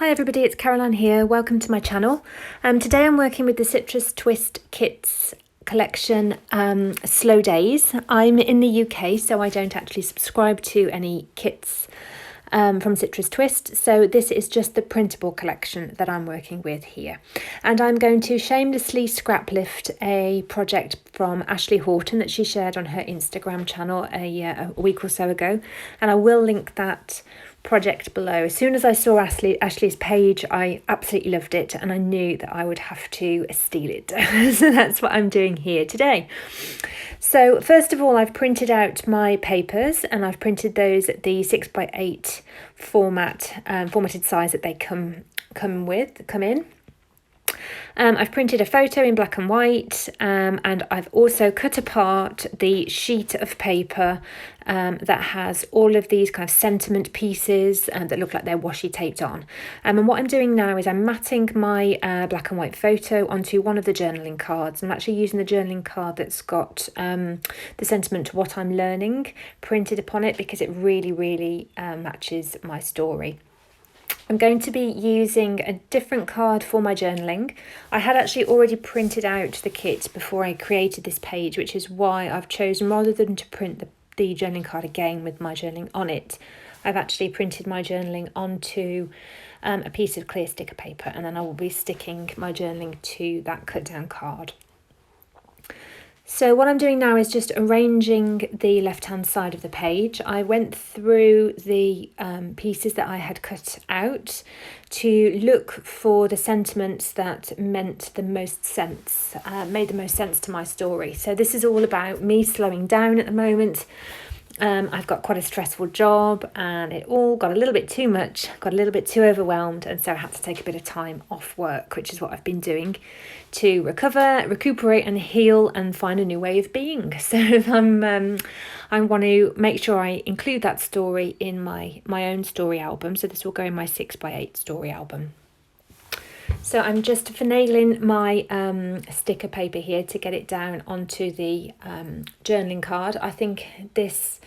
Hi everybody, it's Caroline here. Welcome to my channel. Today I'm working with the Citrus Twist Kits collection, Slow Days. I'm in the UK, so I don't actually subscribe to any kits from Citrus Twist. So this is just the printable collection that I'm working with here. And I'm going to shamelessly scraplift a project from Ashley Horton that she shared on her Instagram channel a week or so ago. And I will link that project below. As soon as I saw Ashley's page, I absolutely loved it and I knew that I would have to steal it. So that's what I'm doing here today. So first of all, I've printed out my papers and I've printed those at the 6x8 formatted size that they come in. I've printed a photo in black and white, and I've also cut apart the sheet of paper that has all of these kind of sentiment pieces that look like they're washi taped on. And what I'm doing now is I'm matting my black and white photo onto one of the journaling cards. I'm actually using the journaling card that's got the sentiment to what I'm learning printed upon it because it really matches my story. I'm going to be using a different card for my journaling. I had actually already printed out the kit before I created this page, which is why I've chosen, rather than to print the journaling card again with my journaling on it, I've actually printed my journaling onto a piece of clear sticker paper, and then I will be sticking my journaling to that cut down card. So what I'm doing now is just arranging the left-hand side of the page. I went through the pieces that I had cut out to look for the sentiments that made the most sense to my story. So this is all about me slowing down at the moment. I've got quite a stressful job and it all got a little bit too much, got a little bit too overwhelmed, and so I had to take a bit of time off work, which is what I've been doing to recuperate and heal and find a new way of being. So I want to make sure I include that story in my own story album. So this will go in my 6x8 story album. So I'm just finagling my sticker paper here to get it down onto the journaling card. I think this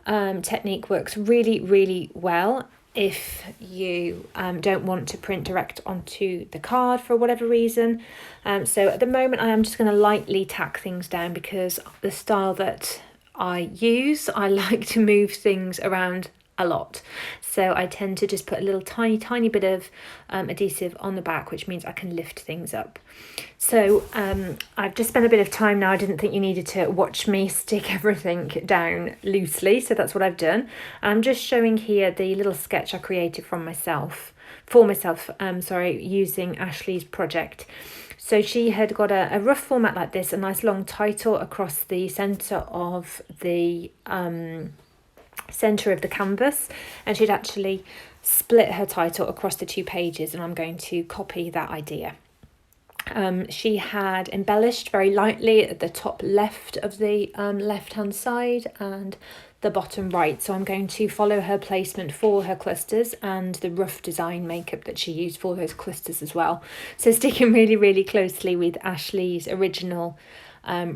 technique works really well if you don't want to print direct onto the card for whatever reason. So at the moment I am just going to lightly tack things down because the style that I use, I like to move things around a lot. So I tend to just put a little tiny bit of adhesive on the back, which means I can lift things up. So I've just spent a bit of time now. I didn't think you needed to watch me stick everything down loosely, so that's what I've done. I'm just showing here the little sketch I created for myself, using Ashley's project. So she had got a rough format like this, a nice long title across the centre of the centre of the canvas, and she'd actually split her title across the two pages, and I'm going to copy that idea. She had embellished very lightly at the top left of the left hand side and the bottom right, so I'm going to follow her placement for her clusters and the rough design makeup that she used for those clusters as well. So sticking really closely with Ashley's original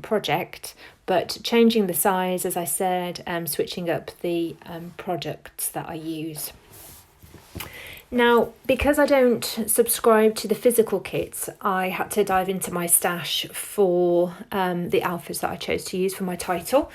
project, but changing the size, as I said, switching up the products that I use. Now, because I don't subscribe to the physical kits, I had to dive into my stash for the alphas that I chose to use for my title,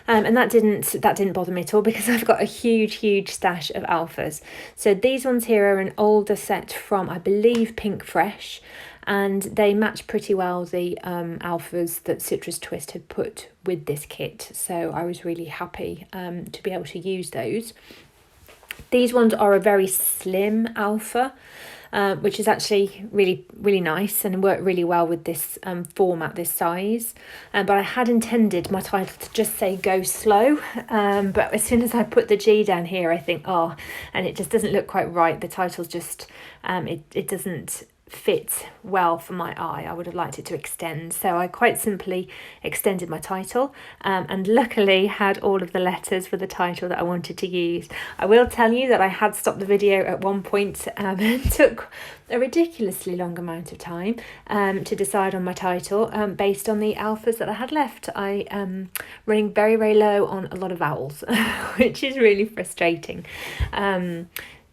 and that didn't bother me at all because I've got a huge stash of alphas. So these ones here are an older set from, I believe, Pink Fresh, and they match pretty well the alphas that Citrus Twist had put with this kit. So I was really happy to be able to use those. These ones are a very slim alpha, which is actually really nice and worked really well with this format, this size. But I had intended my title to just say "Go Slow," but as soon as I put the G down here, I think, and it just doesn't look quite right. The title's just, it doesn't fit well for my eye. I would have liked it to extend, so I quite simply extended my title, and luckily had all of the letters for the title that I wanted to use. I will tell you that I had stopped the video at one point and it took a ridiculously long amount of time to decide on my title based on the alphas that I had left. I am running very low on a lot of vowels which is really frustrating.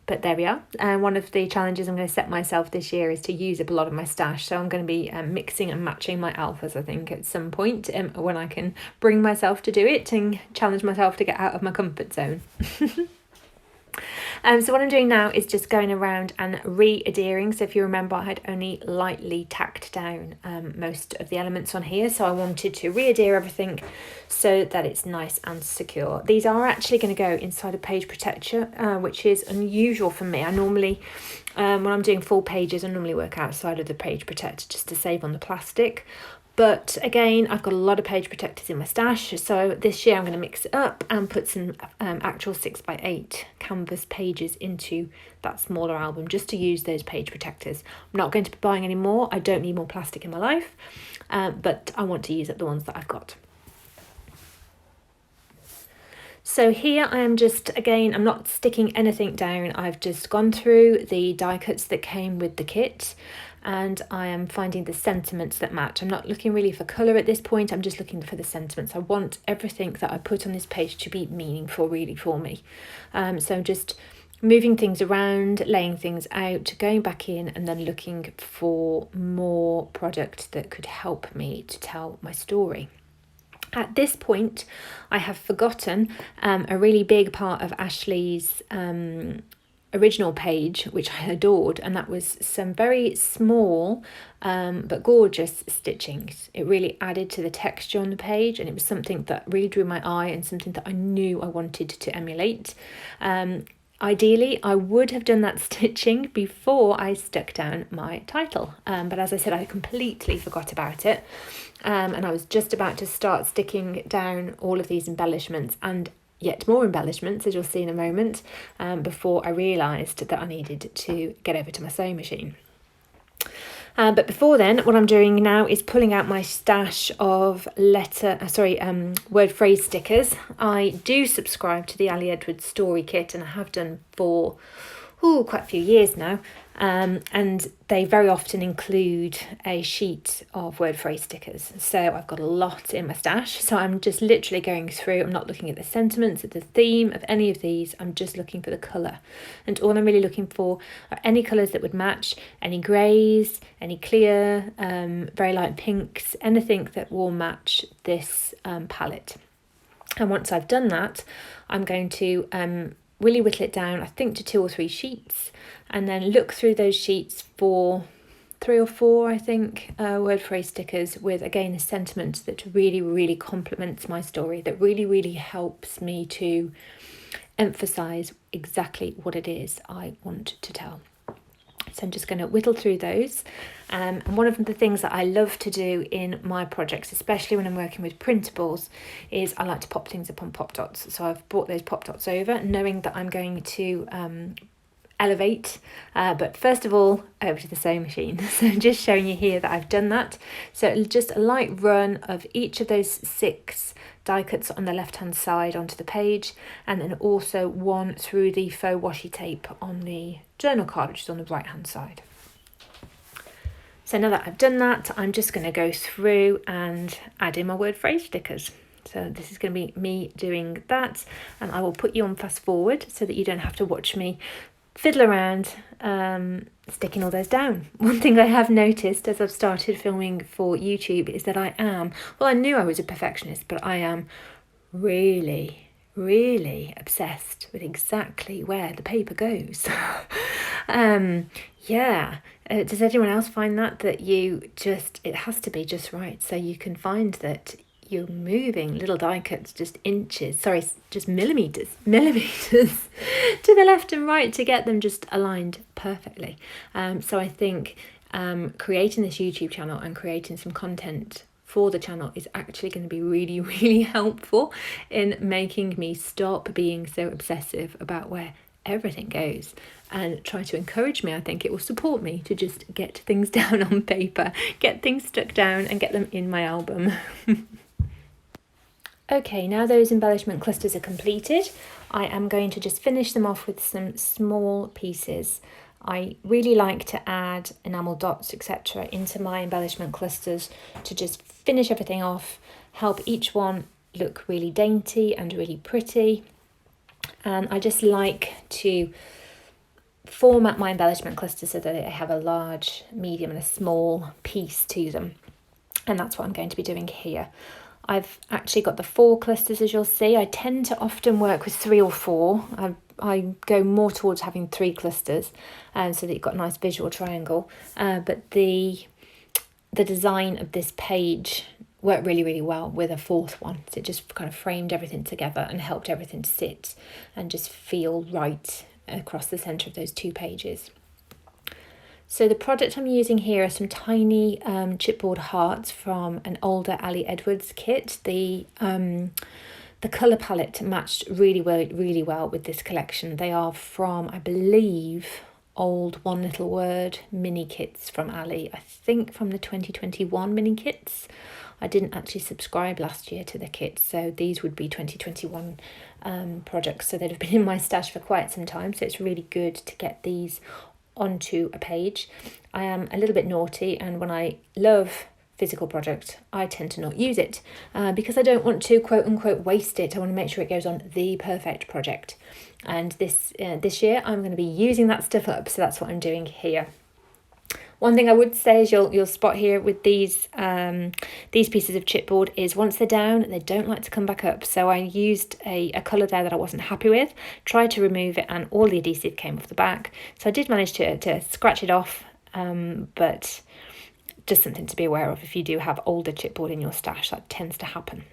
But there we are. And one of the challenges I'm going to set myself this year is to use up a lot of my stash. So I'm going to be mixing and matching my alphas, I think, at some point when I can bring myself to do it and challenge myself to get out of my comfort zone. So what I'm doing now is just going around and re-adhering. So if you remember, I had only lightly tacked down most of the elements on here. So I wanted to re-adhere everything so that it's nice and secure. These are actually going to go inside a page protector, which is unusual for me. I normally, when I'm doing full pages, I normally work outside of the page protector just to save on the plastic. But again, I've got a lot of page protectors in my stash, so this year I'm going to mix it up and put some actual 6x8 canvas pages into that smaller album just to use those page protectors. I'm not going to be buying any more. I don't need more plastic in my life, but I want to use up the ones that I've got. So here I am just, again, I'm not sticking anything down. I've just gone through the die cuts that came with the kit, and I am finding the sentiments that match. I'm not looking really for colour at this point, I'm just looking for the sentiments. I want everything that I put on this page to be meaningful really for me. So I'm just moving things around, laying things out, going back in and then looking for more product that could help me to tell my story. At this point, I have forgotten a really big part of Ashley's original page, which I adored, and that was some very small but gorgeous stitchings. It really added to the texture on the page, and it was something that really drew my eye and something that I knew I wanted to emulate. Ideally, I would have done that stitching before I stuck down my title, but as I said, I completely forgot about it, and I was just about to start sticking down all of these embellishments and yet more embellishments, as you'll see in a moment, before I realised that I needed to get over to my sewing machine. But before then, what I'm doing now is pulling out my stash of word phrase stickers. I do subscribe to the Ali Edwards story kit, and I have done for quite a few years now. And they very often include a sheet of word phrase stickers. So I've got a lot in my stash. So I'm just literally going through, I'm not looking at the sentiments, at the theme of any of these. I'm just looking for the colour. And all I'm really looking for are any colours that would match, any greys, any clear, very light pinks, anything that will match this palette. And once I've done that, I'm going to really whittle it down, I think, to 2 or 3 sheets, and then look through those sheets for 3 or 4, I think, word phrase stickers with, again, a sentiment that really, really complements my story, that really, really helps me to emphasise exactly what it is I want to tell. So I'm just going to whittle through those. And one of the things that I love to do in my projects, especially when I'm working with printables, is I like to pop things up on pop dots. So I've brought those pop dots over, knowing that I'm going to elevate, but first of all, over to the sewing machine. So I'm just showing you here that I've done that. So just a light run of each of those 6 die cuts on the left hand side onto the page, and then also one through the faux washi tape on the journal card, which is on the right hand side. So now that I've done that, I'm just going to go through and add in my word phrase stickers. So this is going to be me doing that, and I will put you on fast forward so that you don't have to watch me fiddle around sticking all those down. One thing I have noticed as I've started filming for YouTube is that I knew I was a perfectionist, but I am really, really obsessed with exactly where the paper goes. Does anyone else find that it has to be just right, so you can find that you're moving little die cuts just millimeters to the left and right to get them just aligned perfectly. So I think creating this YouTube channel and creating some content for the channel is actually going to be really, really helpful in making me stop being so obsessive about where everything goes and try to encourage me. I think it will support me to just get things down on paper, get things stuck down and get them in my album. Okay, now those embellishment clusters are completed, I am going to just finish them off with some small pieces. I really like to add enamel dots, etc. into my embellishment clusters to just finish everything off, help each one look really dainty and really pretty. And I just like to format my embellishment clusters so that they have a large, medium and a small piece to them. And that's what I'm going to be doing here. I've actually got the 4 clusters, as you'll see. I tend to often work with 3 or 4. I go more towards having 3 clusters, so that you've got a nice visual triangle. But the design of this page worked really, really well with a 4th one. So it just kind of framed everything together and helped everything sit and just feel right across the centre of those 2 pages. So the product I'm using here are some tiny chipboard hearts from an older Ali Edwards kit. The colour palette matched really well with this collection. They are from, I believe, old One Little Word mini kits from Ali. I think from the 2021 mini kits. I didn't actually subscribe last year to the kit, so these would be 2021 projects. So they'd have been in my stash for quite some time. So it's really good to get these onto a page. I am a little bit naughty, and when I love physical product, I tend to not use it because I don't want to quote unquote waste it. I want to make sure it goes on the perfect project, and this year I'm going to be using that stuff up, so that's what I'm doing here. One thing I would say is you'll spot here with these pieces of chipboard is once they're down, they don't like to come back up. So I used a colour there that I wasn't happy with, tried to remove it, and all the adhesive came off the back. So I did manage to scratch it off, but just something to be aware of if you do have older chipboard in your stash. That tends to happen.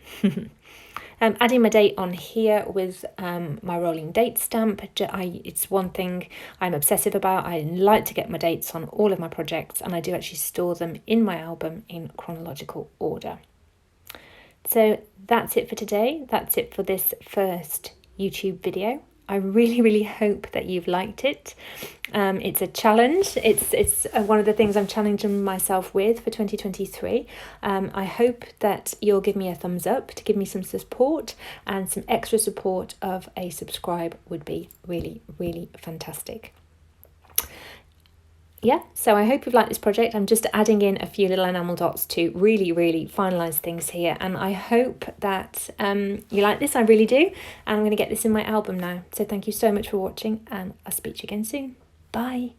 Adding my date on here with my rolling date stamp. It's one thing I'm obsessive about. I like to get my dates on all of my projects, and I do actually store them in my album in chronological order. So that's it for today. That's it for this first YouTube video. I really hope that you've liked it. It's a challenge. It's one of the things I'm challenging myself with for 2023. I hope that you'll give me a thumbs up to give me some support, and some extra support of a subscribe would be really fantastic. Yeah, so I hope you've liked this project. I'm just adding in a few little enamel dots to really finalise things here. And I hope that you like this. I really do. And I'm going to get this in my album now. So thank you so much for watching, and I'll speak to you again soon. Bye.